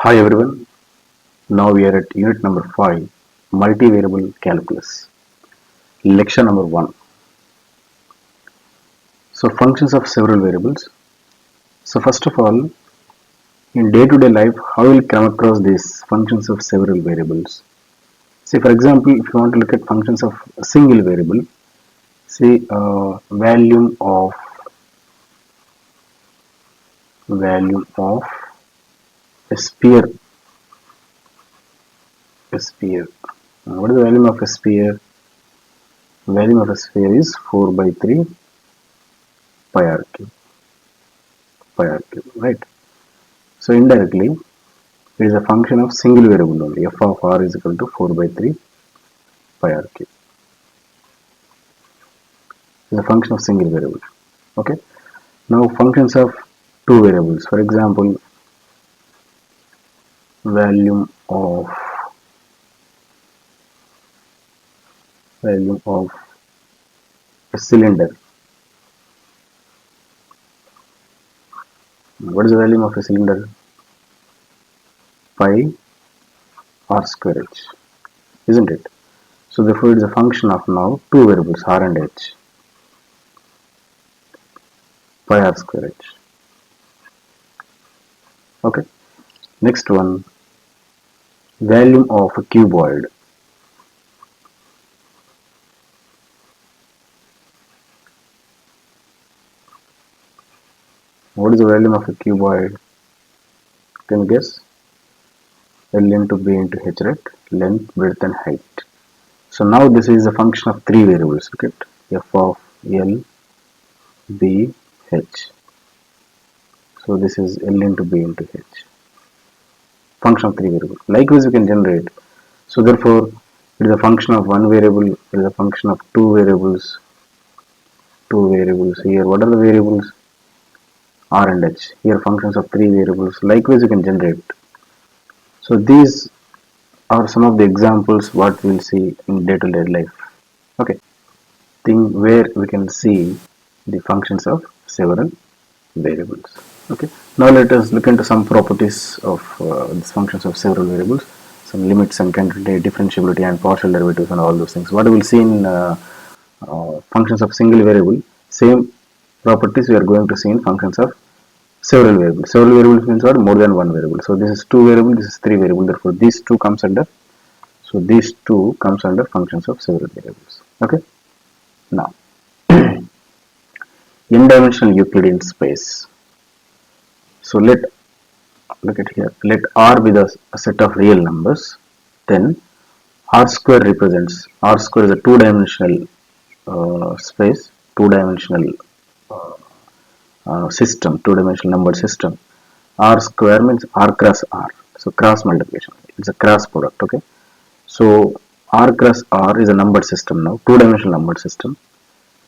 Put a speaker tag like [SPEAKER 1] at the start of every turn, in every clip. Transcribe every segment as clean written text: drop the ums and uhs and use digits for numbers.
[SPEAKER 1] Hi everyone, now we are at unit number 5, Multivariable Calculus, lecture number 1. So functions of several variables. So first of all, in day-to-day life, how will you come across these functions of several variables? See, for example, if you want to look at functions of a single variable, say volume of a sphere. What is the volume of a sphere? Volume of a sphere is 4 by 3 pi r cube, right? So indirectly, it is a function of single variable only. F of r is equal to 4 by 3 pi r cube. It is a function of single variable. Okay. Now functions of two variables. For example, volume of a cylinder. What is the volume of a cylinder? Pi r square h, isn't it? So therefore, it is a function of now two variables r and h. Pi r square h. Okay. Next one, volume of a cuboid. What is the volume of a cuboid? Can you guess? L into B into H, right? Length, breadth and height. So now this is a function of three variables. Look at f of L, B, H. So this is L into B into H. Function of three variables. Likewise, we can generate. So therefore, it is a function of one variable. It is a function of two variables. Two variables here. What are the variables? R and H. Here functions of three variables. Likewise, you can generate. So these are some of the examples what we'll see in day-to-day life. Okay, thing where we can see the functions of several variables. Okay, now let us look into some properties of these functions of several variables, some limits and continuity, differentiability and partial derivatives and all those things. What we will see in functions of single variable, same properties we are going to see in functions of several variables. Several variables means what? More than one variable. So this is two variable, this is three variable. Therefore, these two comes under. So these two comes under functions of several variables. Okay. Now, n-dimensional Euclidean space. So look at here. Let R be the set of real numbers. Then R square represents. R square is a two-dimensional space, two-dimensional system, two-dimensional number system. R square means R cross R. So cross multiplication. It's a cross product. Okay. So R cross R is a number system now, two-dimensional number system.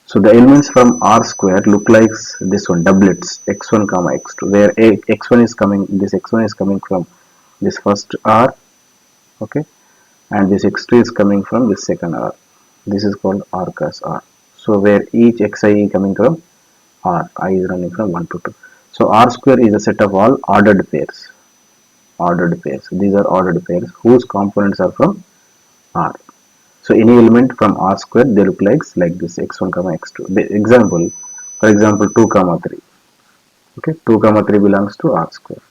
[SPEAKER 1] So the elements from R square look like this one, doublets, x1 comma x2, where x1 is coming, this x1 is coming from this first R, okay, and this x2 is coming from this second R. This is called R cross R. So where each xi is coming from R, I is running from 1 to 2. So R square is a set of all ordered pairs. These are ordered pairs whose components are from R. So any element from R square, they look like this, x1 comma x2. The example, for example, 2 comma 3. Okay, 2 comma 3 belongs to R square,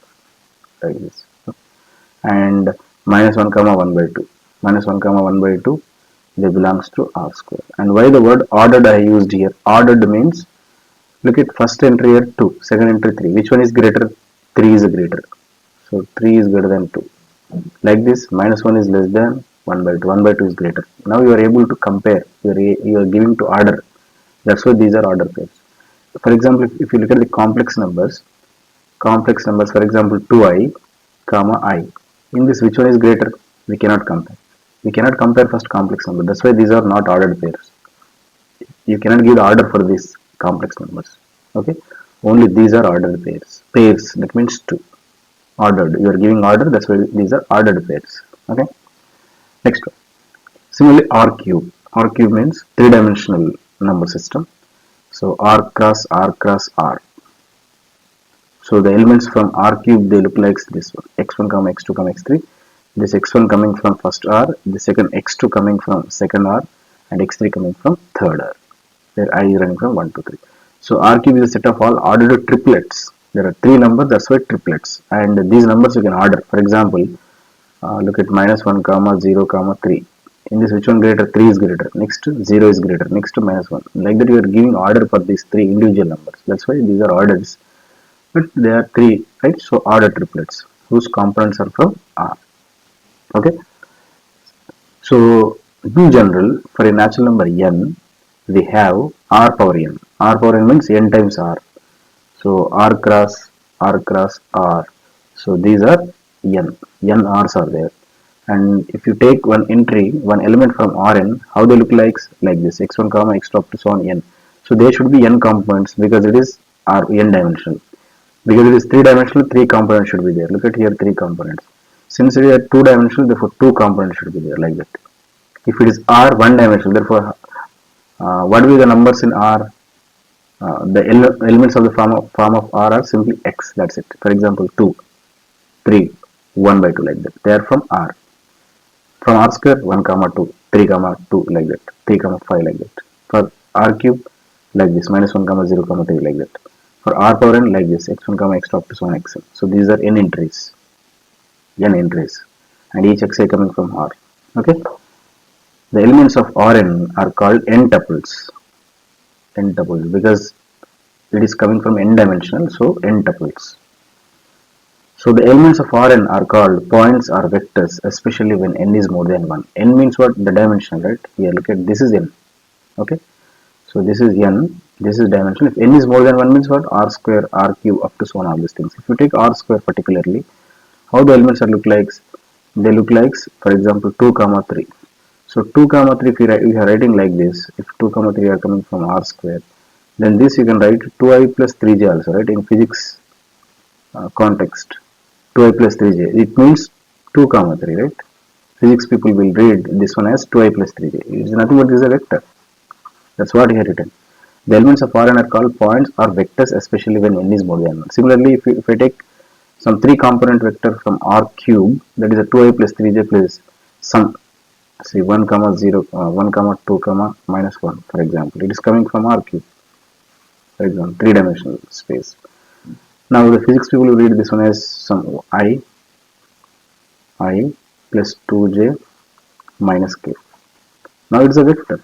[SPEAKER 1] like this. And minus 1 comma 1 by 2. Minus 1 comma 1 by 2, they belongs to R square. And why the word ordered I used here? Ordered means, look at first entry here 2, second entry 3. Which one is greater? 3 is greater. So 3 is greater than 2. Like this, minus 1 is less than 1 by 2. 1 by 2 is greater. Now you are able to compare. You are giving to order. That's why these are order pairs. For example, if you look at the complex numbers, for example, 2i, comma I. In this, which one is greater? We cannot compare. We cannot compare first complex number. That's why these are not ordered pairs. You cannot give the order for these complex numbers. Okay. Only these are ordered pairs. Pairs, that means 2. Ordered. You are giving order. That's why these are ordered pairs. Okay. Next one. Similarly, R cube. R cube means three-dimensional number system. So R cross R cross R. So the elements from R cube, they look like this one. x1 comma x2 comma x3, this x1 coming from first R, the second x2 coming from second R, and x3 coming from third R, where I is running from 1 to 3. So R cube is a set of all ordered triplets. There are 3 numbers, that's why triplets, and these numbers you can order. For example, look at minus 1 comma 0 comma 3. In this, which one greater? 3 is greater, next 0 is greater, next minus 1. Like that you are giving order for these 3 individual numbers. That's why these are orders, but they are 3, right? So order triplets whose components are from R. Okay, so in general, for a natural number n, we have R power n. R power n means n times R. So R cross R. So these are n R's are there. And if you take one entry, one element from Rn, how they look like this: x1 comma x2 up to so on n. So there should be n components because it is R n dimensional. Because it is 3 dimensional, 3 components should be there. Look at here, 3 components. Since it is 2 dimensional, therefore 2 components should be there, like that. If it is R 1 dimensional, therefore what will be the numbers in R? The elements of the form of R are simply x. That's it. For example, 2, 3, 1 by 2, like that. They are from R. From R square, 1 comma 2, 3 comma 2, like that. 3 comma 5, like that. For R cube, like this, minus 1 comma 0 comma 3, like that. For R power n, like this, x1 comma x2 up to so on xn. So these are n entries, and each xi coming from R. Okay. The elements of Rn are called n tuples, because it is coming from n dimensional, so n tuples. So the elements of Rn are called points or vectors, especially when n is more than 1. N means what? The dimension, right? Here, look at this is n. Okay. So this is n, this is dimension. If n is more than 1 means what? R square, R cube, up to so on, all these things. If you take R square particularly, how the elements are look like? They look like, for example, 2 comma 3. So 2 comma 3, if you are writing like this, if 2 comma 3 are coming from R square, then this you can write 2i plus 3j also, right? In physics context, 2i plus 3j. It means 2 comma 3, right? Physics people will read this one as 2i plus 3j. It is nothing but this is a vector. That's what here written. The elements of Rn are called points or vectors, especially when n is more than 1. Similarly, if I take some 3 component vector from R cube, that is a 2i plus 3j plus some, see, 1 comma 0, 1 comma 2 comma minus 1, for example. It is coming from R cube, for example, 3-dimensional space. Now the physics people will read this one as some I plus 2j minus k. Now it is a vector.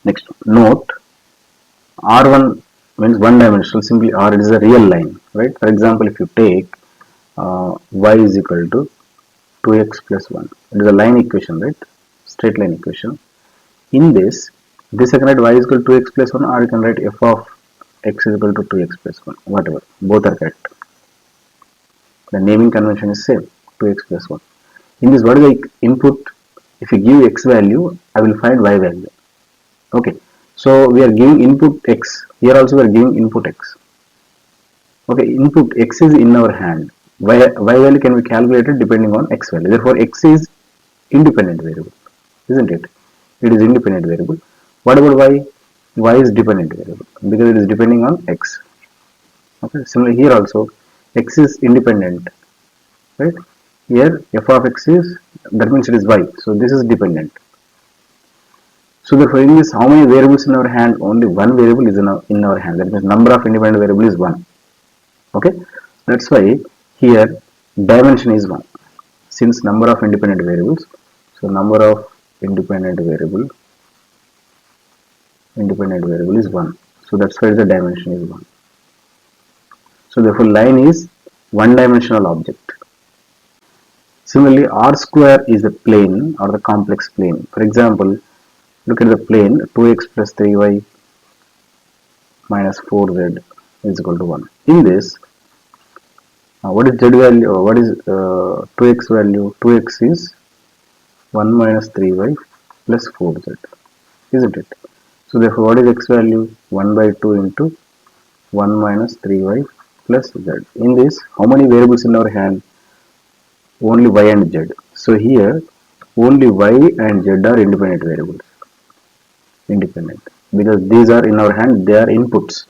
[SPEAKER 1] Next, note, R1 means 1-dimensional, simply R, it is a real line, right? For example, if you take y is equal to 2x plus 1, it is a line equation, right? Straight line equation. In this I can write y is equal to 2x plus 1, or you can write f of x is equal to 2x plus 1, whatever, both are correct. The naming convention is same, 2x plus 1. In this, what is the input? If you give x value, I will find y value. Okay, so we are giving input x. Here also we are giving input x. Okay, input x is in our hand. Y value can be calculated depending on x value. Therefore, x is independent variable, isn't it? It is independent variable. What about y? Y is dependent variable because it is depending on x. Okay, similarly here also x is independent, right? Here f of x is, that means it is y. So this is dependent. So therefore in this, how many variables in our hand? Only one variable is in our hand. That means number of independent variable is 1. Okay, that's why here dimension is 1. Since number of independent variables, so number of independent variable is 1. So that's why the dimension is 1. So therefore line is 1-dimensional object. Similarly, R square is the plane or the complex plane. For example, look at the plane 2x plus 3y minus 4z is equal to 1. In this, what is z value? What is 2x value? 2x is 1 minus 3y plus 4z, isn't it? So therefore, what is x value? 1 by 2 into 1 minus 3y plus z. In this, how many variables in our hand? Only y and z. So here, only y and z are independent variables. Independent, because these are in our hand, they are inputs.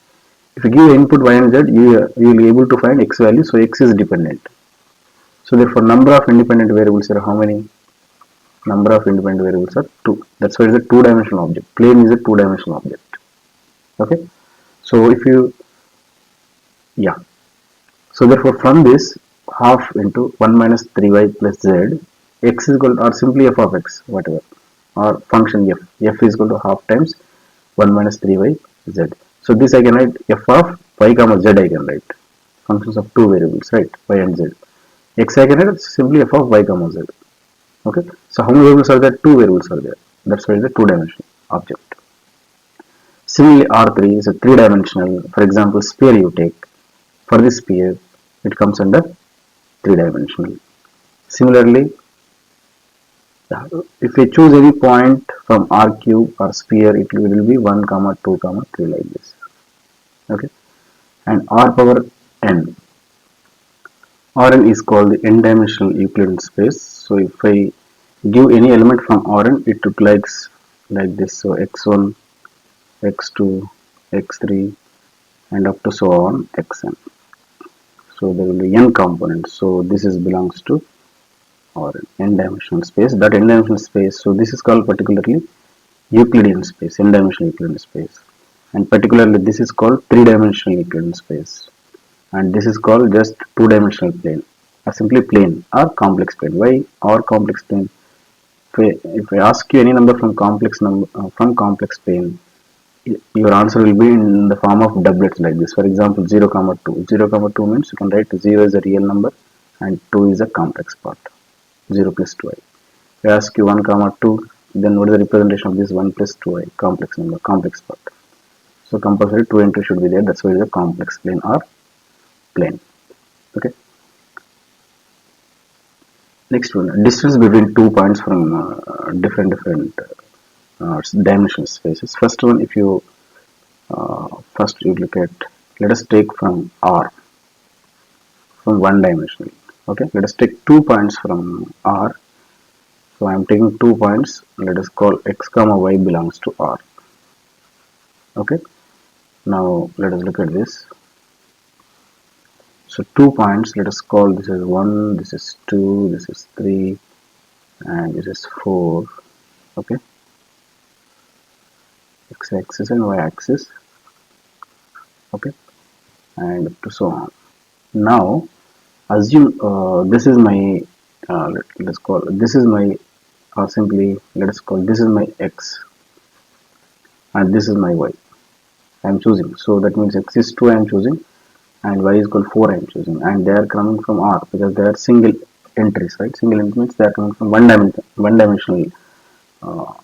[SPEAKER 1] if you give input y and z, you will be able to find x value, so x is dependent. So therefore number of independent variables are how many? Number of independent variables are 2. That's why it's a two-dimensional object. Plane is a two-dimensional object. Okay. So if you, yeah. So therefore from this, half into 1 minus 3y plus z, x is equal to, or simply f of x, whatever, or function f is equal to half times 1 minus 3y z. So this I can write f of y comma z, I can write functions of two variables, right, y and z. X I can write simply f of y comma z. Okay, so how many variables are there? Two variables are there. That's why it's a two-dimensional object. Similarly, R3 is a three-dimensional. For example, sphere you take. For this sphere, it comes under three-dimensional. Similarly, if we choose any point from R cube or sphere, it will be 1, 2, 3 like this. Okay, and R power n. Rn is called the n-dimensional Euclidean space. So if I give any element from Rn, it looks like this. So x1, x2, x3, and up to so on xn. So there will be n components. So this is belongs to Rn, n-dimensional space. That n-dimensional space. So this is called particularly Euclidean space, n-dimensional Euclidean space, and particularly this is called three-dimensional Euclidean space. And this is called just two-dimensional plane, or simply plane or complex plane. Why or complex plane? If I ask you any number from complex plane, your answer will be in the form of doublets like this. For example, 0, 2. 0, 2 means you can write 0 is a real number and 2 is a complex part. 0 plus 2i. If I ask you 1, 2, then what is the representation of this 1 plus 2i? Complex number, complex part. So compulsory 2 and 2 should be there. That's why it is a complex plane or plane. Okay. Next one, distance between 2 points from different dimensional spaces. First one, if you first you look at, let us take from R, from one dimensional. Okay, let us take 2 points from R. So I am taking 2 points. Let us call x comma y belongs to R. Okay. Now let us look at this. So 2 points, let us call this is 1, this is 2, this is 3, and this is 4. Okay, x-axis and y-axis. Okay, and up to so on. Now assume this is my let's call this is my, or simply let us call this is my x and this is my y. I am choosing. So that means x is 2 I am choosing, and y is equal 4 I am choosing, and they are coming from R because they are single entries, right? Single entry means they are coming from one dimensional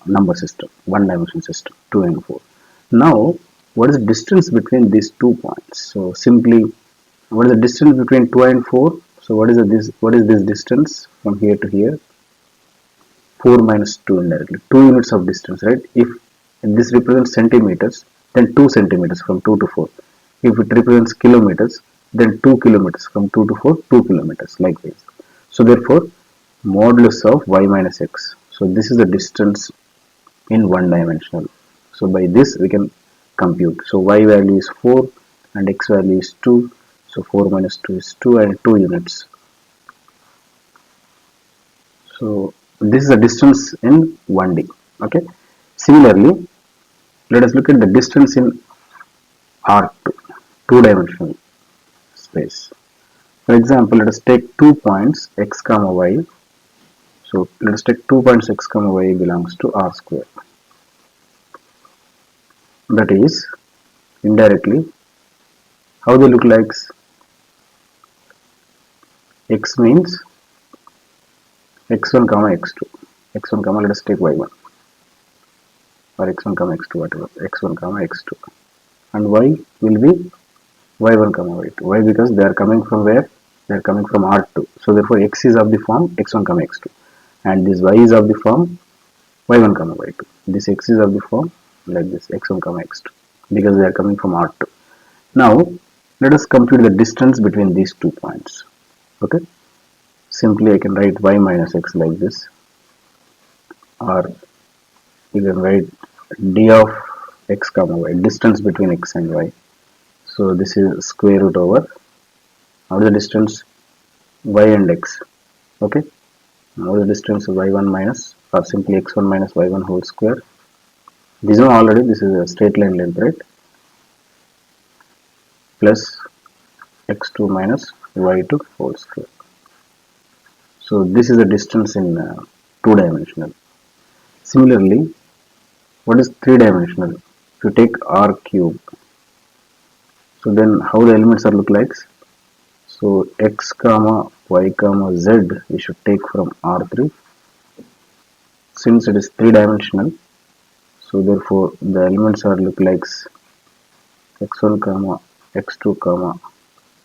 [SPEAKER 1] number system, one dimensional system, 2 and 4. Now what is the distance between these 2 points? So simply, what is the distance between 2 and 4? So what is this distance from here to here? 4 minus 2 indirectly, 2 units of distance, right? If this represents centimeters, then 2 centimeters from 2 to 4. If it represents kilometers, then 2 kilometers from 2 to 4, 2 kilometers, likewise. So therefore, modulus of y minus x. So this is the distance in one dimensional. So by this we can compute. So y value is 4 and x value is 2. So 4 minus 2 is 2 and 2 units. So this is the distance in 1D. Okay. Similarly, let us look at the distance in R2, two-dimensional space. For example, let us take 2 points x comma y. So let us take 2 points x comma y belongs to R square. That is, indirectly, how they look like? X means x1 comma x2. x1 comma, let us take y1, or x1 comma x2, whatever, x1 comma x2, and y will be y1 comma y2. Why? Because they are coming from where? They are coming from R2. So therefore x is of the form x1 comma x2, and this y is of the form y1 comma y2. This x is of the form like this, x1 comma x2, because they are coming from R2. Now let us compute the distance between these 2 points. Okay, simply I can write y minus x like this, or you can write d of x comma y, distance between x and y. So this is square root over, what is the distance? Y and x. Okay. What is the distance? Y1 minus, or simply x1 minus y1 whole square. This one already, this is a straight line length, right? Plus x2 minus y2 whole square. So this is the distance in two dimensional. Similarly, what is three dimensional? If you take r cube, so then how the elements are look like? So x comma y comma z we should take from R3. Since it is three dimensional, so therefore the elements are look like x1 comma x2 comma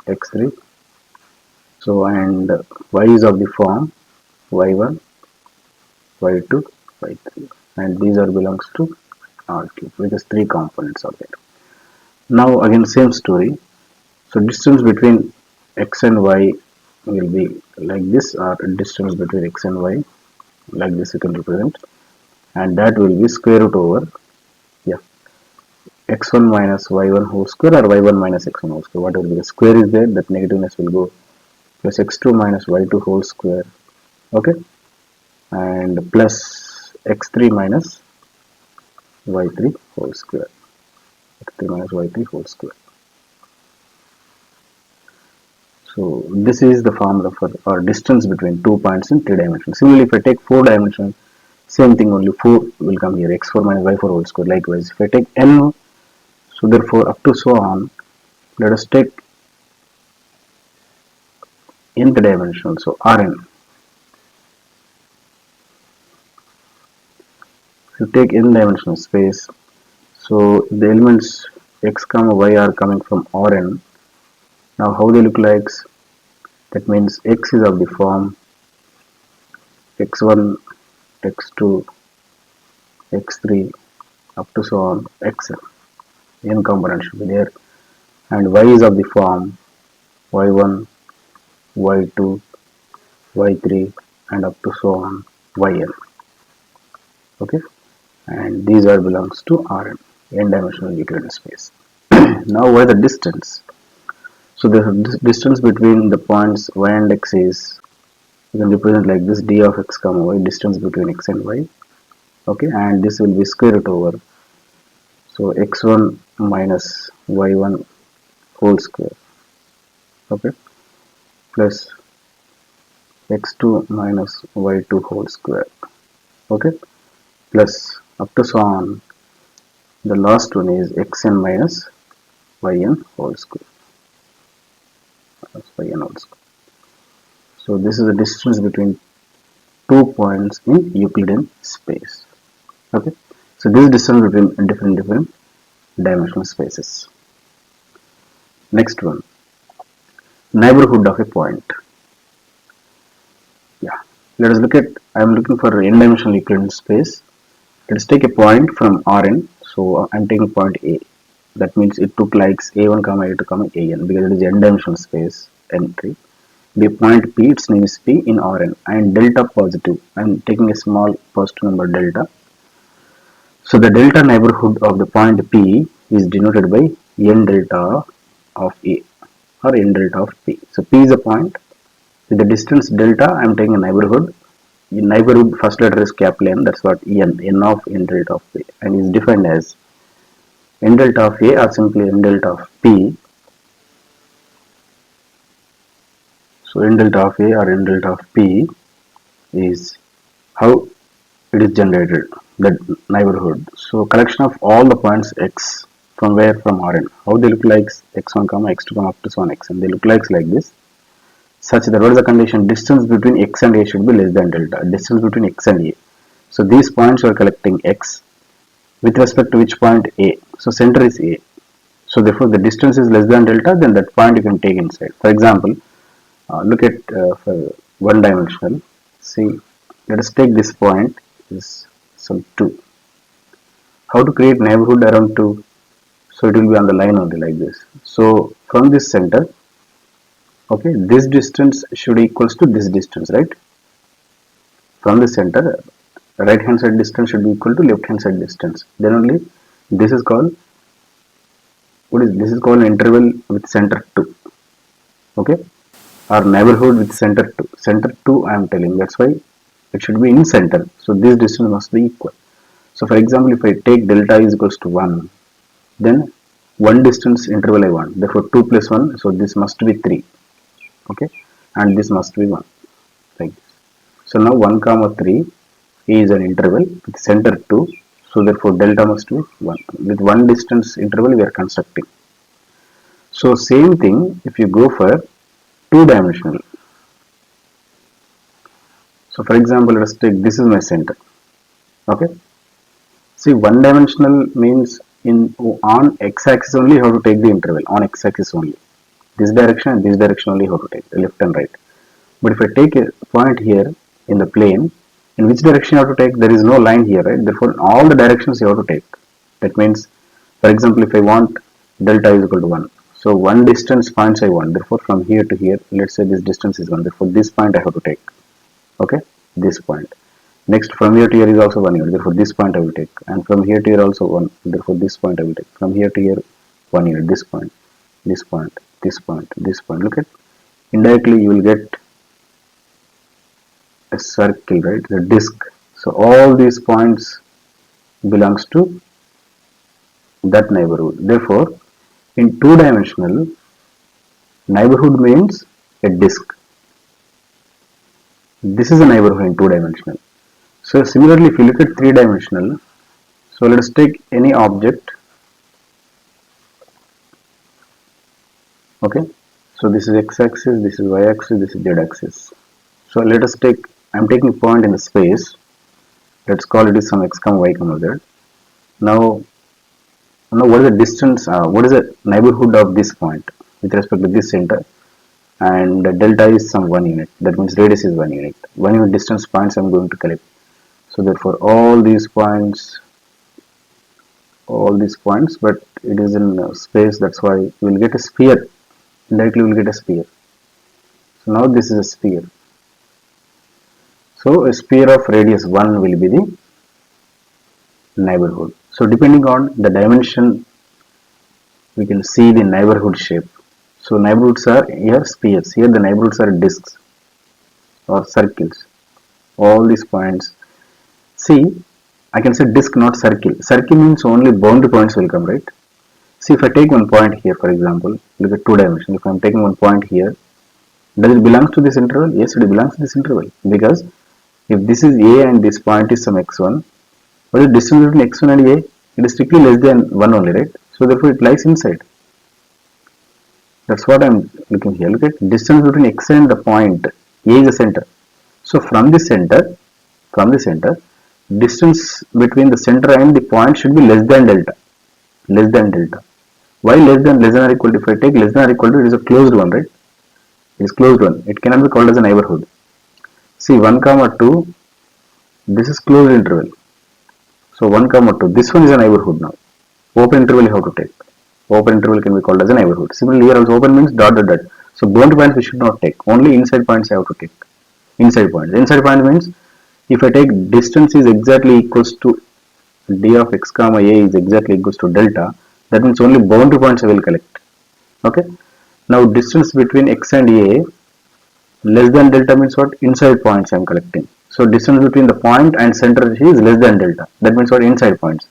[SPEAKER 1] x3. So and y is of the form y1, y2, y3, and these are belongs to R cube because three components are there. Now again same story. So distance between x and y will be like this, or distance between x and y like this you can represent, and that will be square root over, yeah, x1 minus y1 whole square or y1 minus x1 whole square, whatever, because square is there, that negativeness will go, plus x2 minus y2 whole square, okay, and plus x3 minus y3 whole square, x3 minus y3 whole square. So this is the formula for our distance between two points in three dimensions. Similarly, if I take four dimensions, same thing, only 4 will come here, x4 minus y4 whole square. Likewise, if I take n, so therefore up to so on, let us take nth dimensional, so Rn. If you take n dimensional space, so the elements x comma y are coming from Rn. Now how they look like? That means x is of the form x1, x2, x3 up to so on xn. N component should be there, and y is of the form y1, y2, y3, and up to so on yn. Okay, and these are belongs to Rn, n-dimensional Euclidean space. Now what is the distance? So the distance between the points y and x is, you can represent like this, d of x comma y, distance between x and y. Okay, and this will be square root over, so x1 minus y1 whole square, okay, plus x2 minus y2 whole square, okay, plus up to so on, the last one is xn minus yn whole square, yn whole square. So this is the distance between two points in Euclidean space. Okay, so this is distance between different dimensional spaces. Next one, neighborhood of a point. Yeah, let us look at, I am looking for n-dimensional Euclidean space. Let us take a point from Rn. So I am taking point A. That means it took like a1 comma a2 comma an, because it is n-dimensional space n3. The point P, its name is P in Rn, and delta positive. I am taking a small positive number delta. So the delta neighborhood of the point P is denoted by n delta of A or n delta of P. So P is a point with the distance delta. I am taking a neighborhood. The neighborhood first letter is capital N. That's what n of n delta of P, and is defined as n delta of A or simply n delta of P. So n delta of A or n delta of P is how it is generated, that neighborhood. So collection of all the points x from where, from Rn. How they look like? x1 comma x2 comma up to so on xn. They look like this, such that what is the condition? Distance between x and A should be less than delta. Distance between x and A. So these points are collecting x with respect to which point? A. So center is A. So therefore the distance is less than delta, then that point you can take inside. For example, look at for one dimensional. See, let us take this point is some 2. How to create neighborhood around 2? So it will be on the line only like this. So from this center, okay, this distance should equals to this distance, right? From the center, right hand side distance should be equal to left hand side distance. Then only this is called what is this is called an interval with center 2, okay, or neighborhood with center 2. Center 2 I am telling, that's why it should be in center. So this distance must be equal. So for example, if I take delta is equals to 1, then one distance interval I want. Therefore 2 plus 1, so this must be 3, okay, and this must be 1, like this. So now 1 comma 3 is an interval with center 2. So therefore delta must be 1. With one distance interval we are constructing. So same thing if you go for two dimensional. So for example, let us take this is my center. Okay. See, one dimensional means in on x-axis only you have to take the interval, on x-axis only. This direction and this direction only you have to take, left and right. But if I take a point here in the plane, in which direction you have to take? There is no line here, right? Therefore, in all the directions you have to take. That means, for example, if I want delta is equal to 1. So, one distance points I want. Therefore, from here to here, let's say this distance is 1. Therefore, this point I have to take. Okay? This point. Next, from here to here is also 1 unit. Therefore, this point I will take. And from here to here also 1. Therefore, this point I will take. From here to here, 1 unit. This point, this point, this point, this point. Look at. Indirectly, you will get a circle, right? The disk. So all these points belongs to that neighborhood. Therefore, in two-dimensional, neighborhood means a disk. This is a neighborhood in two-dimensional. So similarly, if you look at three-dimensional, so let us take any object. Okay. So this is x-axis, this is y-axis, this is z-axis. So let us take, I am taking a point in the space. Let's call it some x comma y comma z. Now what is the distance, what is the neighborhood of this point with respect to this center, and delta is some 1 unit. That means radius is 1 unit. 1 unit distance points I am going to collect. So therefore all these points, but it is in space, that's why you will get a sphere. Indirectly you will get a sphere. So now this is a sphere. So a sphere of radius 1 will be the neighborhood. So depending on the dimension, we can see the neighborhood shape. So neighborhoods are here spheres. Here the neighborhoods are disks or circles. All these points. See, I can say disk, not circle. Circle means only boundary points will come, right? See, if I take one point here, for example, look at two dimension. If I am taking one point here, does it belong to this interval? Yes, it belongs to this interval, because if this is a and this point is some x1, what is the distance between x1 and a? It is strictly less than 1 only, right? So therefore it lies inside. That's what I am looking here. Look at distance between x and the point. A is the center. So from the center, distance between the center and the point should be less than delta. Less than delta. Why less than or equal to? If I take less than or equal to, it is a closed one, right? It is closed one. It cannot be called as a neighborhood. See, 1 comma 2, this is closed interval. So 1 comma 2, this one is a neighborhood now. Open interval you have to take. Open interval can be called as a neighborhood. Similarly, here also open means dot dot dot. So boundary points we should not take. Only inside points I have to take. Inside points. Inside point means if I take distance is exactly equals to d of x comma a is exactly equals to delta, that means only boundary points I will collect. Okay. Now distance between x and a less than delta means what? Inside points I am collecting. So distance between the point and center is less than delta. That means what? Inside points.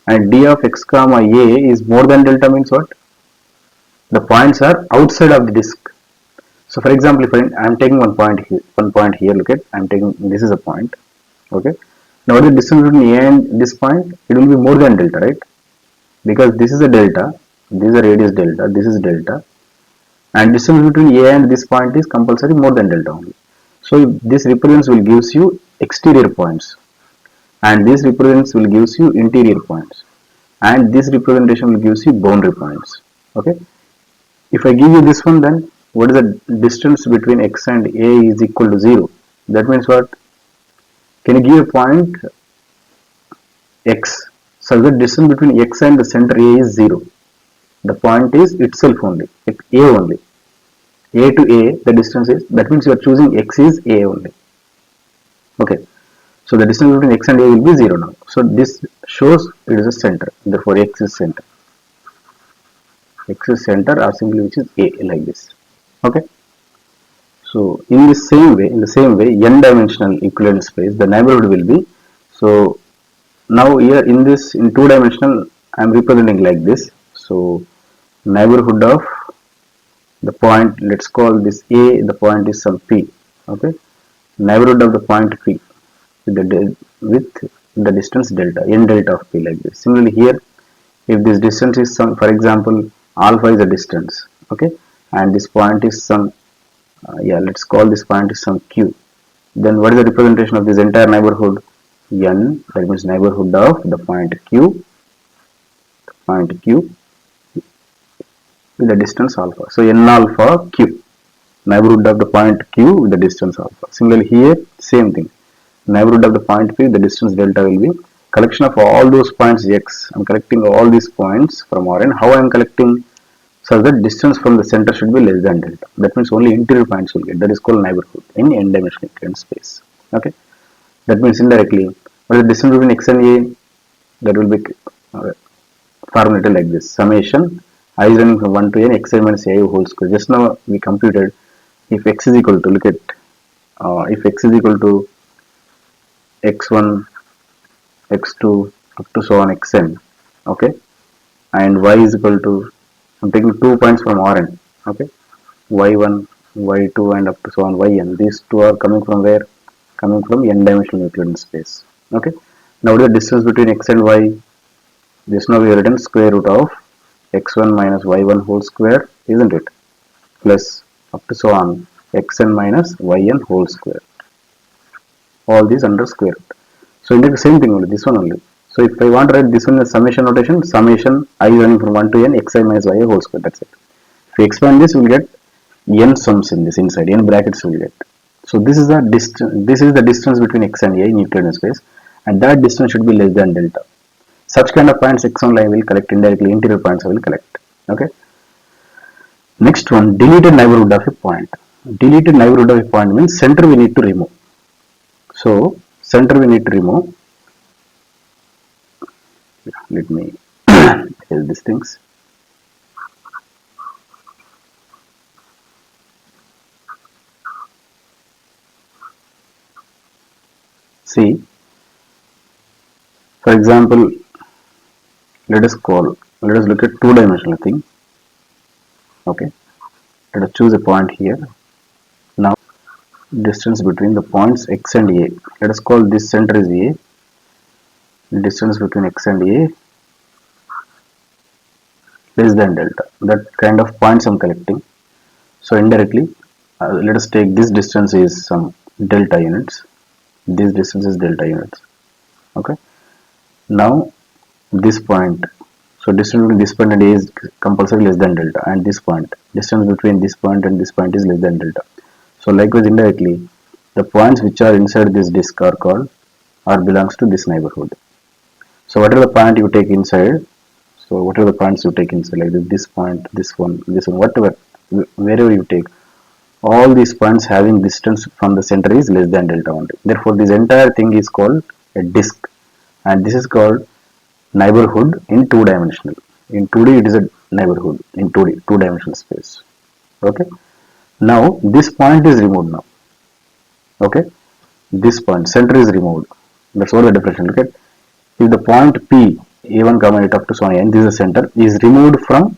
[SPEAKER 1] And d of x comma a is more than delta means what? The points are outside of the disk. So for example, if I am taking one point here, look at, I am taking, this is a point. Okay. Now what is the distance between a and this point? It will be more than delta, right? Because this is a delta, this is a radius delta, this is delta, and distance between a and this point is compulsory more than delta only. So this represents will gives you exterior points, and this represents will gives you interior points, and this representation will gives you boundary points. Okay. If I give you this one, then what is the distance between x and a is equal to 0? That means what? Can you give a point x? So the distance between x and the center a is 0. The point is itself only, like a only. A to a, the distance is, that means you are choosing x is a only. Okay. So the distance between x and a will be 0 now. So this shows it is a center. Therefore x is center. X is center or simply which is A, like this. Okay. So in the same way, n dimensional Euclidean space, the neighborhood will be, so now here in this, in two dimensional, I am representing like this. So neighborhood of the point, let's call this A, the point is some P. Okay. Neighborhood of the point P with the distance delta, n delta of P, like this. Similarly here, if this distance is some, for example, alpha is a distance, okay, and this point is some, yeah, let's call this point is some Q. Then what is the representation of this entire neighborhood? N, that means neighborhood of the point Q with the distance alpha. So n alpha Q, neighborhood of the point Q with the distance alpha. Similarly here, same thing. Neighborhood of the point P, the distance delta will be collection of all those points X. I am collecting all these points from Rn. How I am collecting? So that distance from the center should be less than delta. That means only interior points will get. That is called neighborhood in n-dimensional Euclidean space. Okay. That means indirectly, what is the distance between X and A? That will be formulated like this: summation I is running from 1 to n xi minus a whole square. Just now we computed, if x is equal to, look at, if x is equal to x1, x2 up to so on xn, okay, and y is equal to, I'm taking 2 points from Rn, okay, y1, y2 and up to so on yn. These two are coming from where? Coming from n-dimensional Euclidean space. Okay. Now the distance between x and y, just now we have written square root of x1 minus y1 whole square, isn't it? Plus up to so on xn minus yn whole square. All these under square root. So in the same thing only, this one only. So if I want to write this one in summation notation, summation I running from 1 to n xi minus y whole square, that's it. If we expand this, we will get n sums in this inside, n brackets we will get. So this is the distance between x and a in Euclidean space, and that distance should be less than delta. Such kind of points x only I will collect indirectly, interior points I will collect. Okay. Next one, deleted neighborhood of a point. Deleted neighborhood of a point means center we need to remove. So center we need to remove. Let me tell these things. See, for example, let us look at two-dimensional thing. Okay, let us choose a point here. Now, distance between the points x and a. Let us call this center is a. Distance between x and a less than delta. That kind of points I am collecting. So indirectly, let us take this distance is some delta units. This distance is delta units. Okay. Now this point, so distance between this point and a is compulsory less than delta, and this point, distance between this point and this point is less than delta. So likewise indirectly, the points which are inside this disk are called, or belongs to this neighborhood. So whatever the point you take inside, so whatever the points you take inside, like this point, this one, whatever, wherever you take, all these points having distance from the center is less than delta only. Therefore this entire thing is called a disk, and this is called neighborhood in two-dimensional. In 2D it is a neighborhood in 2D, two-dimensional space. Okay. Now this point is removed now. Okay. This point, center is removed. That's all the definition. Look at, if the point P, A1, comma 8 up to so on n, this is the center, is removed from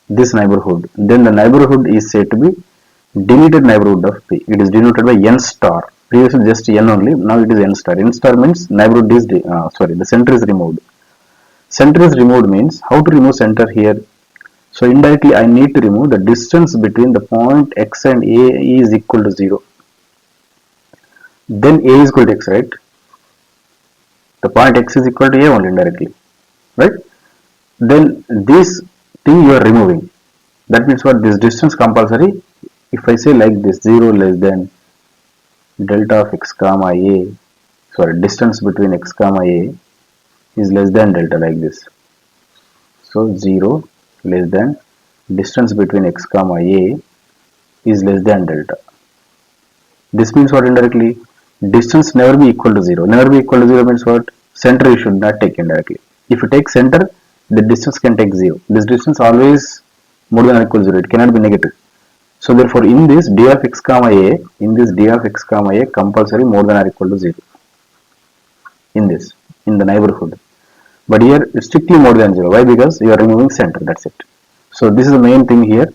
[SPEAKER 1] this neighborhood, then the neighborhood is said to be deleted neighborhood of P. It is denoted by n star. Previously just n only, now it is n star. N star means neighborhood is, the center is removed. Center is removed means, how to remove center here? So indirectly I need to remove the distance between the point x and a is equal to 0. Then a is equal to x, right? The point x is equal to a only indirectly, right? Then this thing you are removing. That means what? This distance compulsory. If I say like this, 0 less than delta of x comma a, distance between x comma a is less than delta, like this. So 0 less than distance between x comma a is less than delta. This means what indirectly? Distance never be equal to 0. Never be equal to 0 means what? Center you should not take indirectly. If you take center, the distance can take 0. This distance always more than or equal to 0, it cannot be negative. So therefore in this d of x comma a, compulsory more than or equal to 0 in the neighborhood. But here it's strictly more than 0. Why? Because you are removing center, that's it. So this is the main thing here.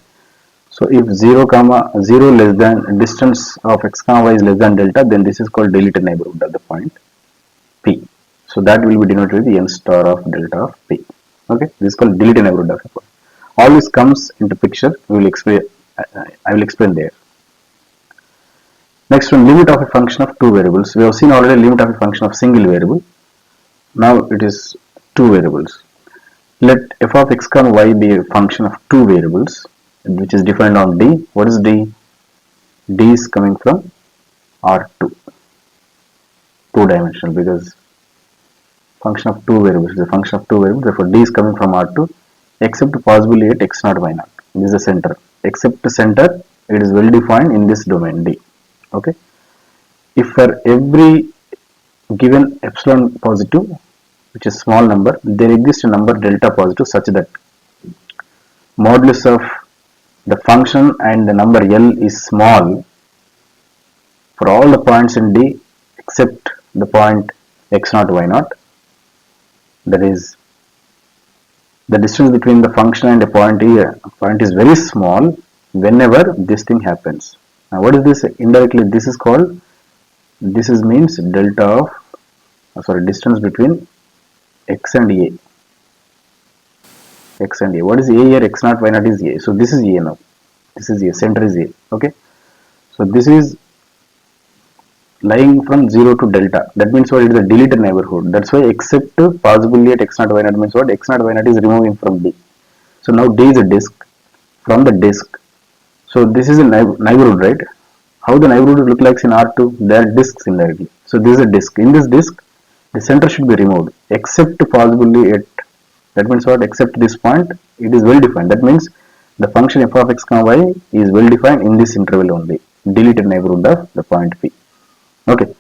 [SPEAKER 1] So if 0 comma 0 less than distance of x comma y is less than delta, then this is called deleted neighborhood of the point P. So that will be denoted with the n star of delta of P. Okay, this is called deleted neighborhood of a point. All this comes into picture. We will explain. I will explain there. Next one, limit of a function of two variables. We have seen already limit of a function of single variable. Now it is two variables. Let f of x comma y be a function of two variables, which is defined on D. What is D? D is coming from R2, two-dimensional, because function of two variables is a function of two variables. Therefore, D is coming from R2, except possibly at x0, y0. This is the center. Except the center, it is well defined in this domain D. Okay. If for every given epsilon positive, which is small number, there exists a number delta positive such that modulus of the function and the number L is small for all the points in D except the point x0, y0. That is, the distance between the function and a point is very small whenever this thing happens. Now what is this? Indirectly this is called, this is means delta of, distance between x and a. X and a. What is a here? x0, y0 is a. So this is a now. This is a. Center is a. Okay. So this is lying from 0 to delta. That means what? It is a deleted neighborhood. That's why except possibly at x0, y0 means what? x0, y0 is removing from D. So now D is a disk. From the disk. So this is a neighborhood, right? How the neighborhood look like in R2? There are disks indirectly. So this is a disk. In this disk, the center should be removed except possibly at, that means what? Except this point, it is well defined. That means the function f of x comma y is well defined in this interval only. Deleted neighborhood of the point P. Okay.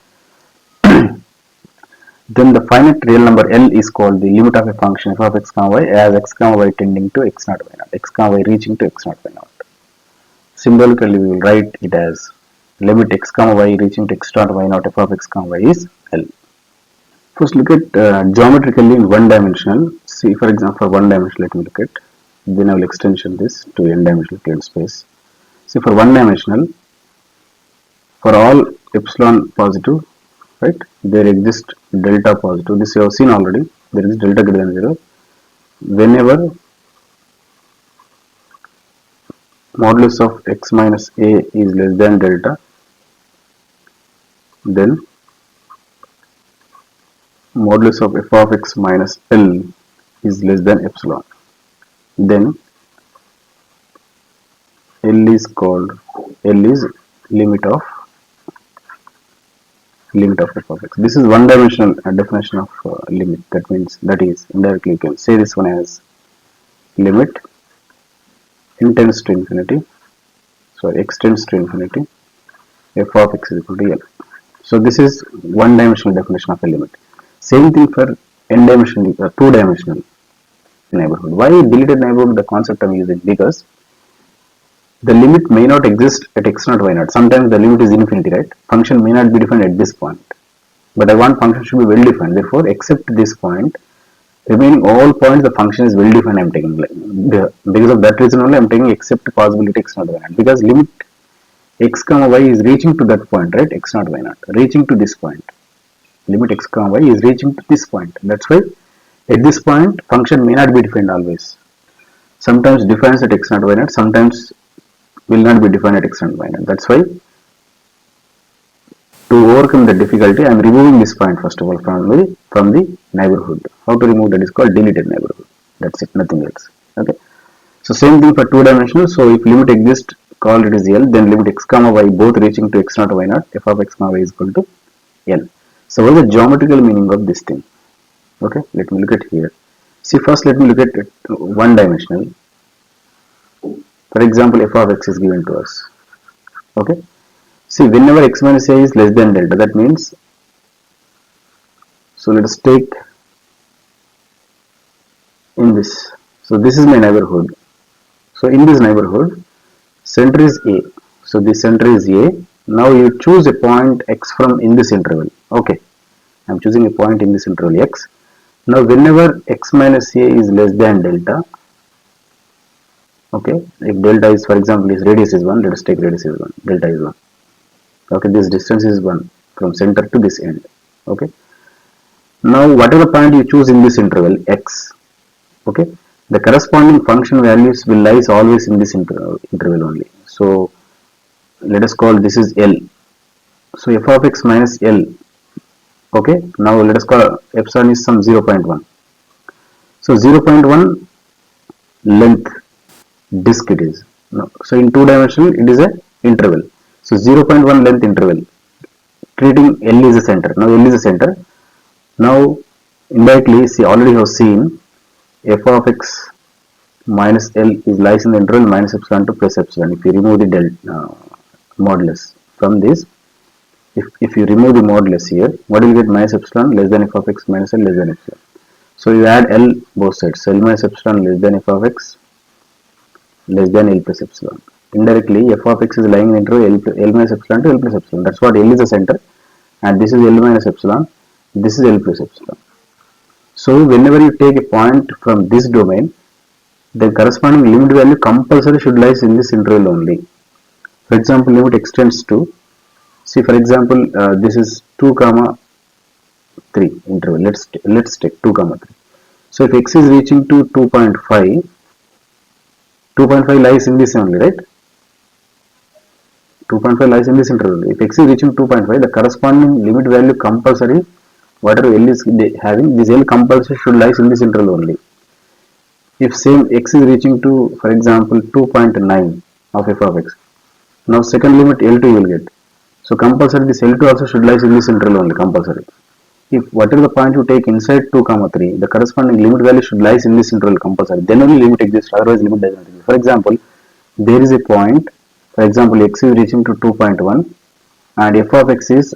[SPEAKER 1] Then the finite real number L is called the limit of a function f of x comma y as x comma y tending to x0, y0. X comma y reaching to x0, y0. Symbolically, we will write it as limit x comma y reaching to x0, y0 f of x comma y is L. First look at geometrically in one dimensional. See, for example, for one dimension, let me look at. Then I will extension this to n dimensional plane space. See, for one dimensional, for all epsilon positive, right, there exists delta positive. This you have seen already. There is delta greater than 0. Whenever modulus of x minus a is less than delta, then modulus of f of x minus L is less than epsilon. Then L is limit of f of x. This is one dimensional definition of limit. That means, that is, indirectly you can say this one as limit n tends to infinity, x tends to infinity, f of x is equal to L. So this is one dimensional definition of a limit. Same thing for n dimensional, two dimensional neighborhood. Why deleted neighborhood? The concept I'm using, because the limit may not exist at x0, y0. Sometimes the limit is infinity, right? Function may not be defined at this point, but I want function should be well defined. Therefore, except this point, remaining all points the function is well defined. I'm taking because of that reason only I'm taking except possibility x0, y0, because limit x comma y is reaching to that point, right? x0, y0 reaching to this point. Limit x comma y is reaching to this point. That's why at this point function may not be defined always. Sometimes defines at x0, y0. Sometimes will not be defined at x0, y0. That's why to overcome the difficulty, I am removing this point first of all from the neighborhood. How to remove that is called deleted neighborhood. That's it, nothing else. Okay. So same thing for two dimensional. So if limit exists, call it as L. Then limit x comma y both reaching to x0, y0. F of x comma y is equal to L. So what is the geometrical meaning of this thing? Okay. Let me look at here. See, first let me look at one dimensional. For example, f of x is given to us. Okay. See, whenever x minus a is less than delta, that means, so let us take in this. So this is my neighborhood. So in this neighborhood, center is A. So the center is A. Now you choose a point x from in this interval. Okay, I am choosing a point in this interval x. Now whenever x minus A is less than delta, okay, if delta is, for example, is radius is 1, let us take radius is 1, delta is 1. Okay, this distance is 1 from center to this end. Okay, now whatever point you choose in this interval x, okay, the corresponding function values will lies always in this interval only. So let us call this is L. So f of x minus L. Okay, now let us call epsilon is some 0.1. So 0.1 length disk it is. No. So in two dimensional it is a interval. So 0.1 length interval treating L is a center. Now L is a center. Now indirectly see already have seen f of x minus L is lies in the interval minus epsilon to plus epsilon. If you remove the modulus from this, if you remove the modulus here, what will you get? Minus epsilon less than f of x minus L less than epsilon. So you add L both sides. So L minus epsilon less than f of x less than L plus epsilon. Indirectly, f of x is lying in the interval L minus epsilon to L plus epsilon. That's what L is the center, and this is L minus epsilon. This is L plus epsilon. So whenever you take a point from this domain, the corresponding limit value compulsory should lies in this interval only. For example, limit extends to, see for example, this is 2 comma 3 interval. Let's take 2 comma 3. So if x is reaching to 2.5, 2.5 lies in this only, right? 2.5 lies in this interval. If x is reaching 2.5, the corresponding limit value compulsory, whatever L is having, this L compulsory should lies in this interval only. If same x is reaching to, for example, 2.9 of f of x, now second limit L2 you will get. So compulsory this L2 also should lies in this interval only, compulsory. If whatever the point you take inside 2 comma 3, the corresponding limit value should lies in this interval compulsory. Then only limit exists, otherwise limit does not exist. For example, there is a point, for example, x is reaching to 2.1 and f of x is,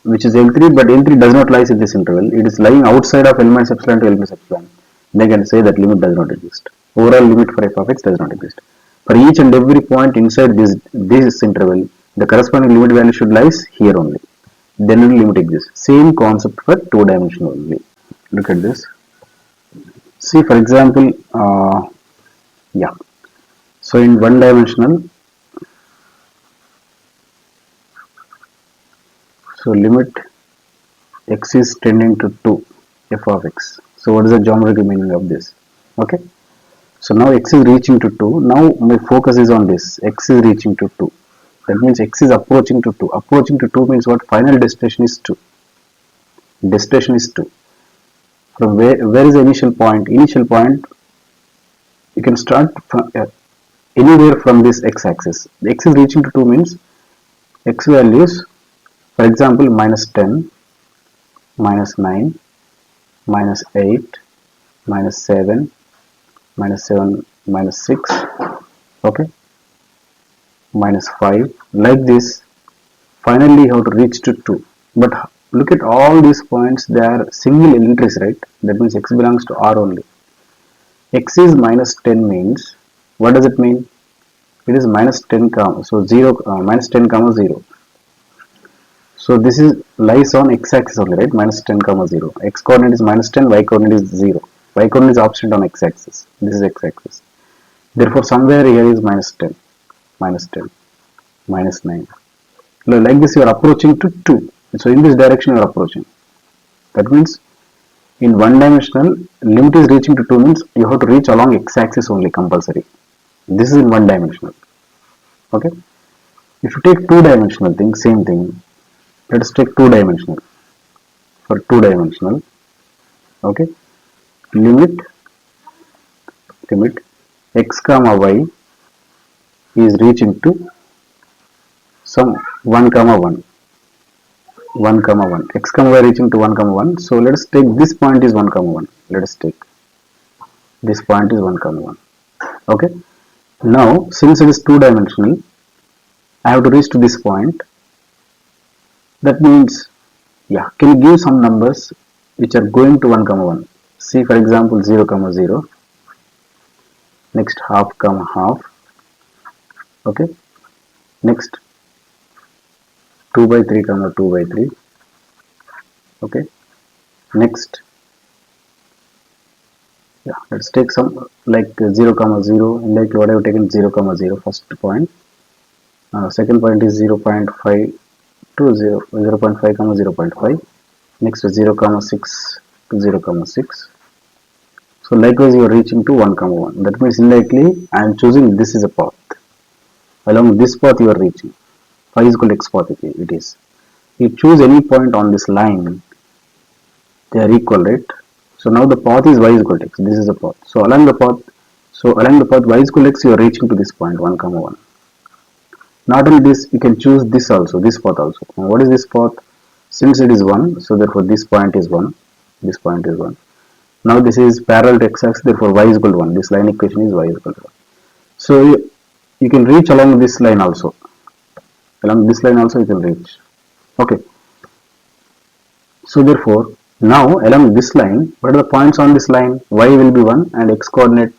[SPEAKER 1] which is L3, but L3 does not lies in this interval. It is lying outside of L minus epsilon to L plus epsilon. They can say that limit does not exist. Overall limit for f of x does not exist. For each and every point inside this interval, the corresponding limit value should lies here only. Then only limit exists. Same concept for two dimensional only. Look at this. See for example, yeah. So in one dimensional, so limit x is tending to 2 f of x. So what is the geometrical meaning of this? Okay. So now x is reaching to 2. Now my focus is on this. X is reaching to 2. That means x is approaching to 2. Approaching to 2 means what? Final destination is 2. Destination is 2. From where is the initial point? Initial point, you can start from anywhere from this x-axis. X is reaching to 2 means x values, for example, minus 10, minus 9, minus 8, minus 7, minus 6, okay, minus 5, like this. Finally you have to reach to 2. But look at all these points, they are single entries, right? That means x belongs to R only. X is minus 10 means, what does it mean? It is minus 10 comma, so 0, minus 10 comma 0. So this is lies on x-axis only, right? Minus 10 comma 0. X coordinate is minus 10, y coordinate is 0. Y coordinate is opposite on x-axis. This is x-axis. Therefore somewhere here is minus 10, minus 10, minus 9. Like this you are approaching to 2. So in this direction you are approaching. That means in one dimensional, limit is reaching to 2 means you have to reach along x-axis only compulsory. This is in one dimensional. Okay. If you take two dimensional thing, same thing. Let us take two dimensional. For two dimensional, okay, limit x comma y is reaching to some 1 comma 1. 1 comma 1. X comma y reaching to 1 comma 1. So let us take this point is 1 comma 1. Let us take this point is 1 comma 1. Okay. Now since it is two dimensional, I have to reach to this point. That means, yeah, can you give some numbers which are going to 1 comma 1? See for example 0 comma 0, next half comma half, okay, next 2 by 3 comma 2 by 3, okay, next, yeah, let's take some like 0 comma 0, like what I have taken 0 comma 0 first point, second point is 0.5 to 0.5 comma 0.5, next 0 comma 6 to 0 comma 6. So likewise you are reaching to 1 comma 1. That means indirectly I am choosing this is a path. Along this path you are reaching. Phi is equal to x path it is. You choose any point on this line, they are equal, right? So now the path is y is equal to x. This is the path. So along the path y is equal to x, you are reaching to this point 1 comma 1. Not only this, you can choose this also, this path also. Now what is this path? Since it is 1, so therefore this point is 1. This point is 1. Now this is parallel to x-axis, therefore y is equal to 1. This line equation is y is equal to 1. So you can reach along this line also. Along this line also you can reach. Okay. So therefore, now along this line, what are the points on this line? Y will be 1 and x coordinate.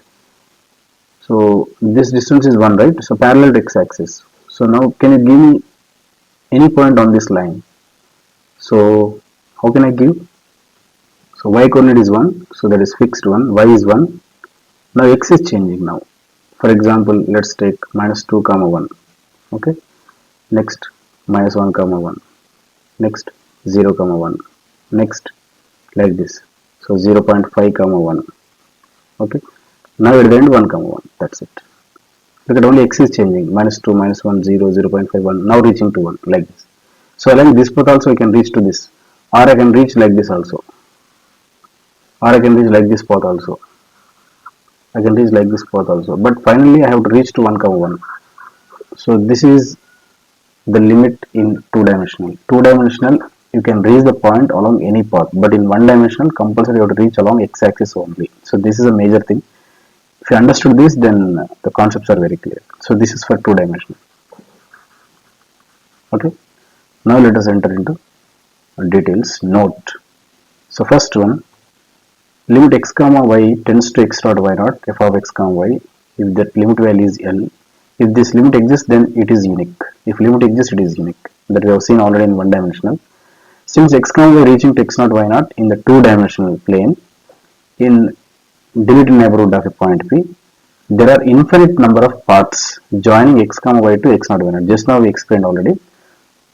[SPEAKER 1] So this distance is 1, right? So parallel to x-axis. So now can you give me any point on this line? So how can I give? So y coordinate is 1, so that is fixed 1, y is 1. Now x is changing now. For example, let's take minus 2 comma 1. Okay. Next minus 1 comma 1. Next 0 comma 1. Next like this. So 0.5 comma 1. Okay. Now at the end 1 comma 1. That's it. Look at only x is changing. Minus 2, minus 1, 0, 0.5, 1. Now reaching to 1 like this. So along this path also I can reach to this. Or I can reach like this also. Or I can reach like this path also. I can reach like this path also. But finally I have to reach to 1 comma 1. So this is the limit in 2-dimensional. 2-dimensional you can reach the point along any path. But in 1-dimensional compulsory you have to reach along x-axis only. So this is a major thing. If you understood this, then the concepts are very clear. So this is for 2-dimensional. Okay. Now let us enter into details. Note. So first one, limit x comma y tends to x naught y naught f of x comma y. If that limit value is L. If this limit exists, then it is unique. If limit exists, it is unique. That we have seen already in 1-dimensional. Since x comma y reaching to x naught y naught in the 2-dimensional plane, in deleted neighborhood of a point P, there are infinite number of paths joining x comma y to x naught y naught. Just now we explained already.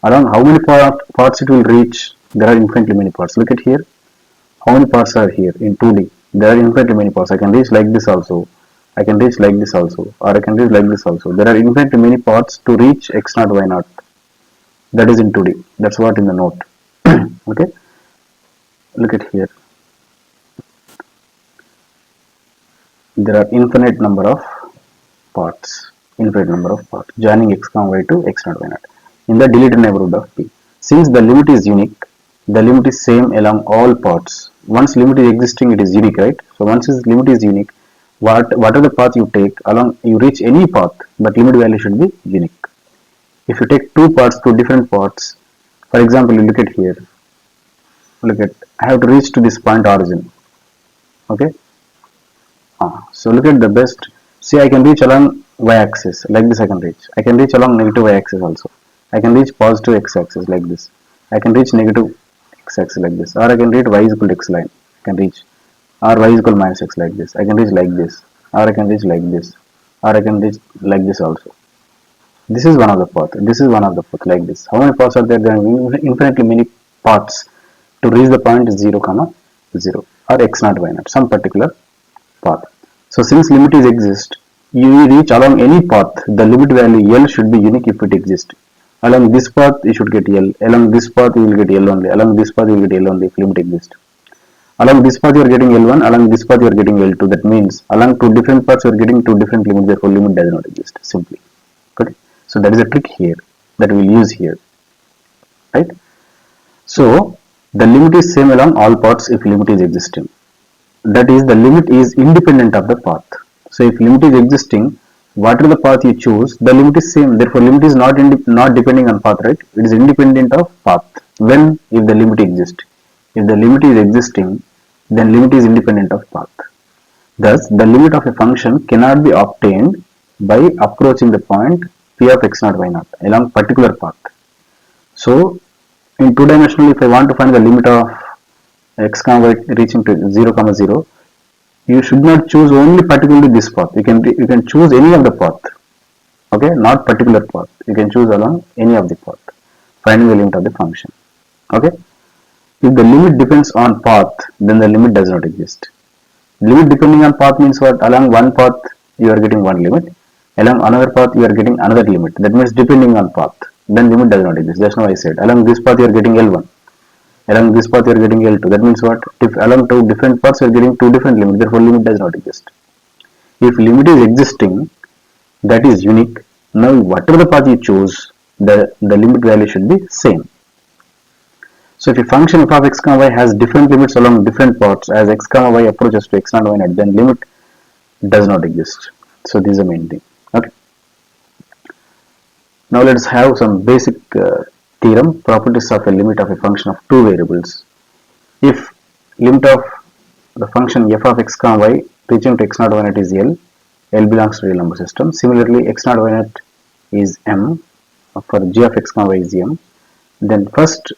[SPEAKER 1] Around how many paths it will reach? There are infinitely many paths. Look at here. How many paths are here in 2D? There are infinitely many paths. I can reach like this also. I can reach like this also. Or I can reach like this also. There are infinitely many paths to reach x naught y naught. That is in 2D. That's what in the note. Okay. Look at here. There are infinite number of paths joining x comma y to x naught y naught in the deleted neighborhood of P. Since the limit is unique, the limit is same along all paths. Once limit is existing, it is unique, right? So once this limit is unique, whatever the path you take along, you reach any path, but limit value should be unique. If you take two different paths, for example, you look at here. I have to reach to this point origin. Okay. So look at the best. See, I can reach along y-axis like this. I can reach along negative y-axis also. I can reach positive x-axis like this. I can reach negative x-axis like this. Or I can reach y is equal to x line. I can reach. Or y is equal to minus x like this. I can reach like this. Or I can reach like this. Or I can reach like this also. This is one of the paths. This is one of the paths like this. How many paths are there? There are infinitely many paths to reach the point 0, 0 or x naught y naught, some particular path. So since limit is exist, you reach along any path, the limit value L should be unique if it exists. Along this path you should get L. Along this path you will get L only. Along this path you will get L only if limit exists. Along this path you are getting L1, along this path you are getting L2. That means along two different paths you are getting two different limits, therefore limit does not exist simply. Okay. So that is a trick here that we will use here. Right? So the limit is same along all paths if limit is existing. That is, the limit is independent of the path. So if limit is existing, whatever the path you choose, the limit is same. Therefore limit is not depending on path, right? It is independent of path. When? If the limit exists. If the limit is existing, then limit is independent of path. Thus, the limit of a function cannot be obtained by approaching the point p of x naught y naught along particular path. So, in two dimensional, if I want to find the limit of x comma y reaching to 0 comma 0, you should not choose only particularly this path. You can choose any of the path. Okay, not particular path. You can choose along any of the path, finding the limit of the function. Okay, if the limit depends on path, then the limit does not exist. Limit depending on path means what? Along one path you are getting one limit, along another path you are getting another limit. That means depending on path, then limit does not exist. That's why I said along this path you are getting L1, along this path you are getting L2. That means what? If along two different paths you are getting two different limits, therefore limit does not exist. If limit is existing, that is unique. Now whatever the path you choose, the limit value should be same. So if a function f of x comma y has different limits along different paths as x comma y approaches to x naught y naught, then limit does not exist. So this is the main thing. Okay. Now let's have some basic theorem, properties of a limit of a function of two variables. If limit of the function f of x comma y reaching to x naught y naught is L, L belongs to real number system. Similarly, x naught y naught is M, for g of x comma y is M. Then first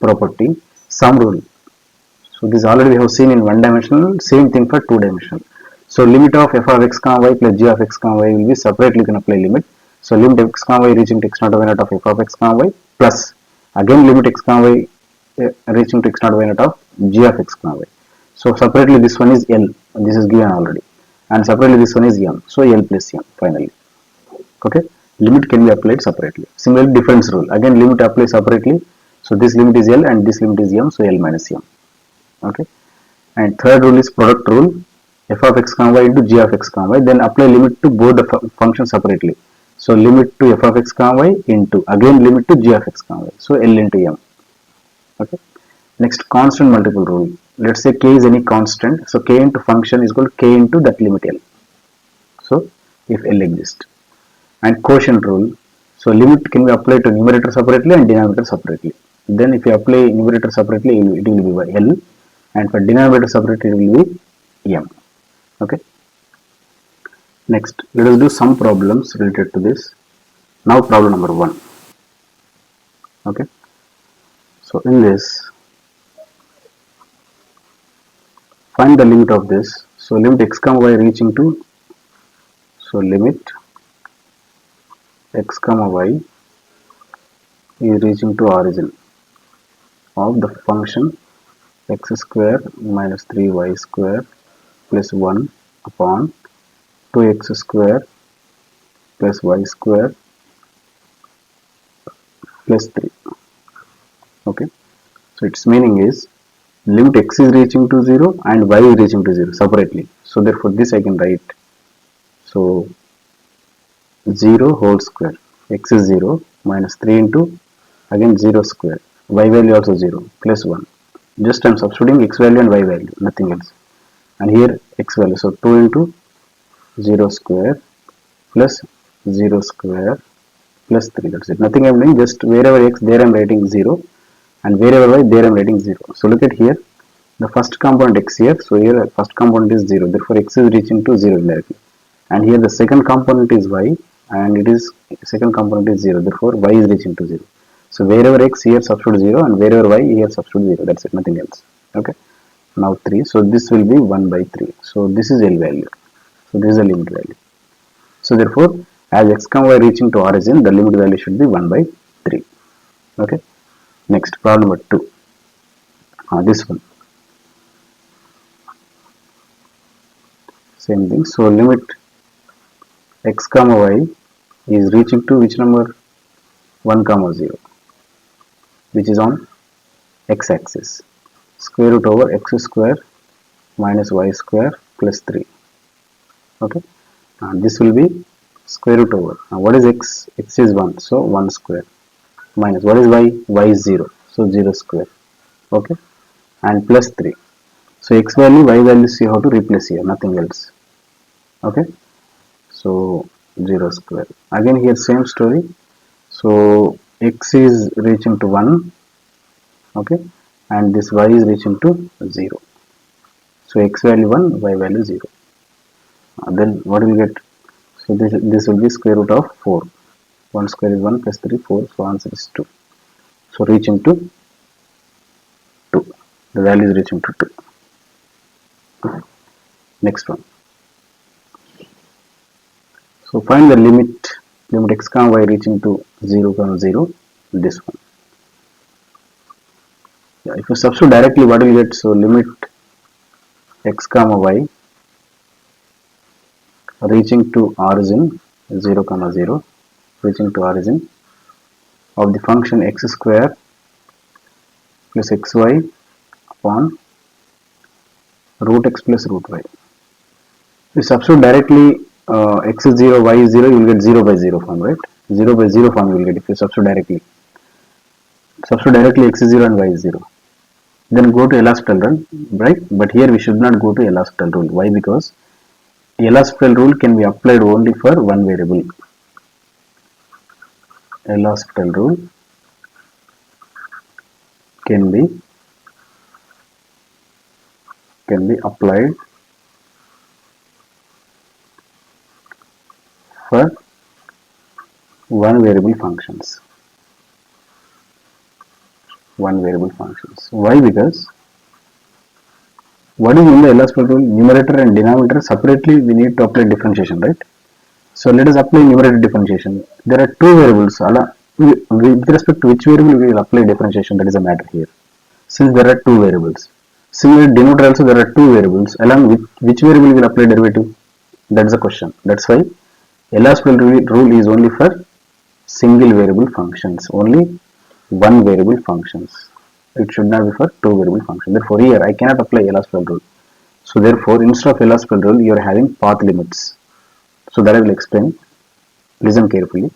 [SPEAKER 1] property, sum rule. So this already we have seen in one dimensional, same thing for two dimensional. So limit of f of x comma y plus g of x comma y will be separately you can apply limit. So limit x comma y reaching to x naught y naught of f of x comma y plus again limit x comma y reaching to x naught y naught of g of x comma y. So separately this one is L, this is given already, and separately this one is M. So L plus M finally. Okay, limit can be applied separately. Similarly, difference rule, again limit applied separately. So this limit is L and this limit is M, so L minus M. Okay, and third rule is product rule, f of x comma y into g of x comma y, then apply limit to both the functions separately. So limit to f of x comma y into again limit to g of x comma y, so L into M. Okay, next constant multiple rule. Let's say k is any constant, so k into function is equal to k into that limit L. So if L exists. And quotient rule, so limit can be applied to numerator separately and denominator separately. Then if you apply numerator separately, it will be by L, and for denominator separately it will be M. Okay. Next, let us do some problems related to this. Now problem number 1. Okay. So in this, find the limit of this. So limit x comma y reaching to, so limit x comma y is reaching to origin of the function x square minus 3y square plus 1 upon 2x square plus y square plus 3. Okay, so its meaning is limit x is reaching to 0 and y is reaching to 0 separately. So therefore this I can write, so 0 whole square, x is 0 minus 3 into again 0 square, y value also 0 plus 1. Just I am substituting x value and y value, nothing else. And here x value, so 2 into 0 square plus 0 square plus 3. That's it. Nothing I am doing, just wherever x there I am writing 0 and wherever y there I am writing 0. So look at here, the first component x here, so here first component is 0, therefore x is reaching to 0 indirectly. And here the second component is y and it is second component is 0, therefore y is reaching to 0. So wherever x here substitute 0 and wherever y here substitute 0, that's it, nothing else. Okay, now 3, so this will be 1 by 3, so this is L value, so this is the limit value. So therefore as x comma y reaching to origin, the limit value should be 1 by 3. Okay, next problem number 2, this one, same thing. So limit x comma y is reaching to which number? 1 comma 0, which is on x axis, square root over x square minus y square plus 3. Okay, this will be square root over, what is x? X is 1, so 1 square, minus what is y? Y is 0, so 0 square. Okay, and plus 3. So x value, y value, see how to replace here, nothing else. Okay, so 0 square. Again here same story. So x is reaching to 1, okay, and this y is reaching to 0. So x value 1, y value 0. Then what will get? So this will be square root of 4. 1 square is 1 plus 3 4, so answer is 2. So reaching to 2. The value is reaching to 2. Next one. So find the limit x comma y reaching to 0 comma 0. This one. Yeah, if you substitute directly, what will you get? So limit x comma y reaching to origin 0 comma 0, reaching to origin of the function x square plus xy upon root x plus root y. If you substitute directly x is 0, y is 0, you will get 0 by 0 form, right? 0 by 0 form you will get if you substitute directly. Substitute directly x is 0 and y is 0. Then go to L'Hospital rule, right? But here we should not go to L'Hospital rule. Why? Because L'Hospital rule can be applied only for one variable. L'Hospital rule can be applied for one variable functions. Why? Because what is in the L'Hospital rule? Numerator and denominator separately we need to apply differentiation, right? So let us apply numerator differentiation. There are two variables. With respect to which variable we will apply differentiation, that is a matter here. Since there are two variables. Similarly, denominator also there are two variables. Along with which variable we will apply derivative? That is the question. That's why L'Hospital rule is only for single variable functions. Only one variable functions. It should not be for two variable functions. Therefore, here I cannot apply L'Hospital rule. So therefore, instead of L'Hospital rule, you are having path limits. So that I will explain. Listen carefully.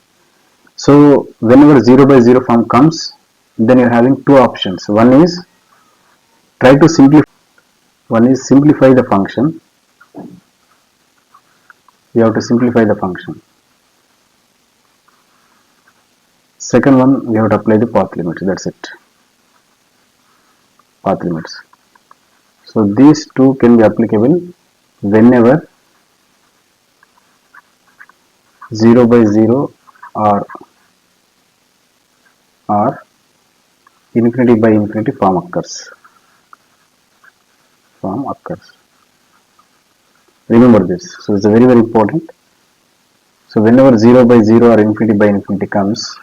[SPEAKER 1] So whenever 0 by 0 form comes, then you are having two options. One is simplify the function. You have to simplify the function. Second one, we have to apply the path limits. That's it. Path limits. So these two can be applicable whenever 0 by 0 or infinity by infinity form occurs. Remember this. So it's very important. So whenever 0 by 0 or infinity by infinity comes,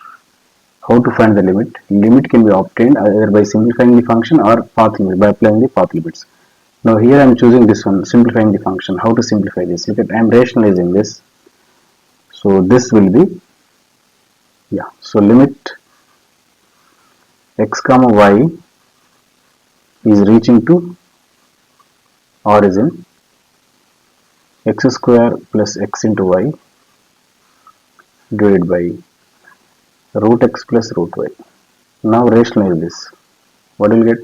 [SPEAKER 1] how to find the limit? Limit can be obtained either by simplifying the function or path limit, by applying the path limits. Now here I am choosing this one, simplifying the function. How to simplify this? Look at, I am rationalizing this. So this will be, so limit x comma y is reaching to origin x square plus x into y divided by root x plus root y. Now rationalize this. What will get?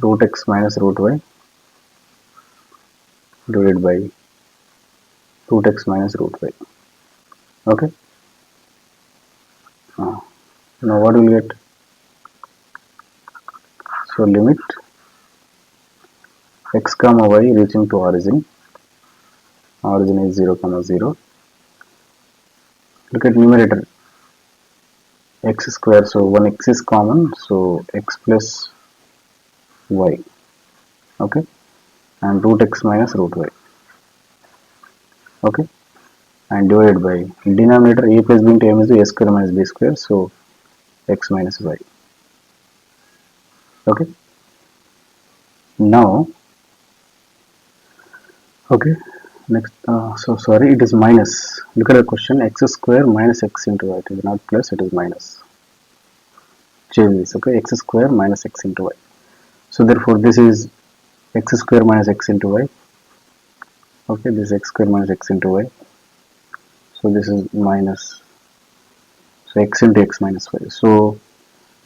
[SPEAKER 1] Root x minus root y divided by root x minus root y. Okay. Now what will get? So limit x comma y reaching to origin. Origin is 0 comma 0. Look at numerator. X square, so 1x is common, so x plus y, okay, and root x minus root y, okay, and divided by denominator a plus b into m is a square minus b square, so x minus y, okay. Now, okay, next, so sorry, it is minus. Look at the question, x square minus x into y. It is not plus, it is minus. Change this, okay, x square minus x into y. So therefore this is x square minus x into y. Okay, this is x square minus x into y. So this is minus, so x into x minus y. So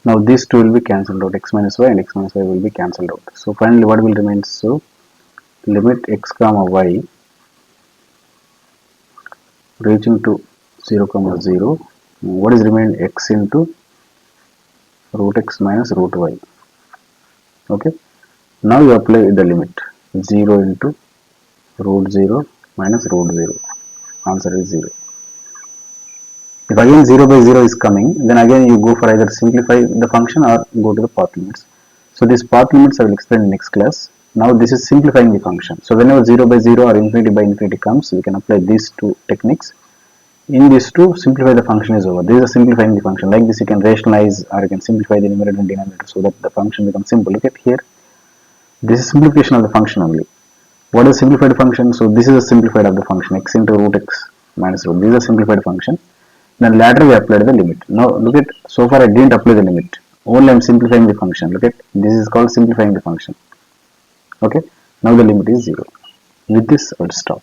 [SPEAKER 1] now these two will be cancelled out, x minus y and x minus y will be cancelled out. So finally what will remain? So limit x comma y reaching to 0 comma 0. What is remained? X into root x minus root y. Okay. Now you apply the limit 0 into root 0 minus root 0. Answer is 0. If again 0 by 0 is coming, then again you go for either simplify the function or go to the path limits. So these path limits I will explain in next class. Now this is simplifying the function. So whenever 0 by 0 or infinity by infinity comes, we can apply these two techniques. In these two, simplify the function is over. This is simplifying the function. Like this you can rationalize or you can simplify the numerator and denominator so that the function becomes simple. Look at here. This is simplification of the function only. What is simplified function? So this is a simplified of the function x into root x minus root. This is a simplified function. Then later we applied the limit. Now look at, so far I didn't apply the limit. Only I am simplifying the function. Look at, this is called simplifying the function. Okay. Now the limit is 0. With this I will stop.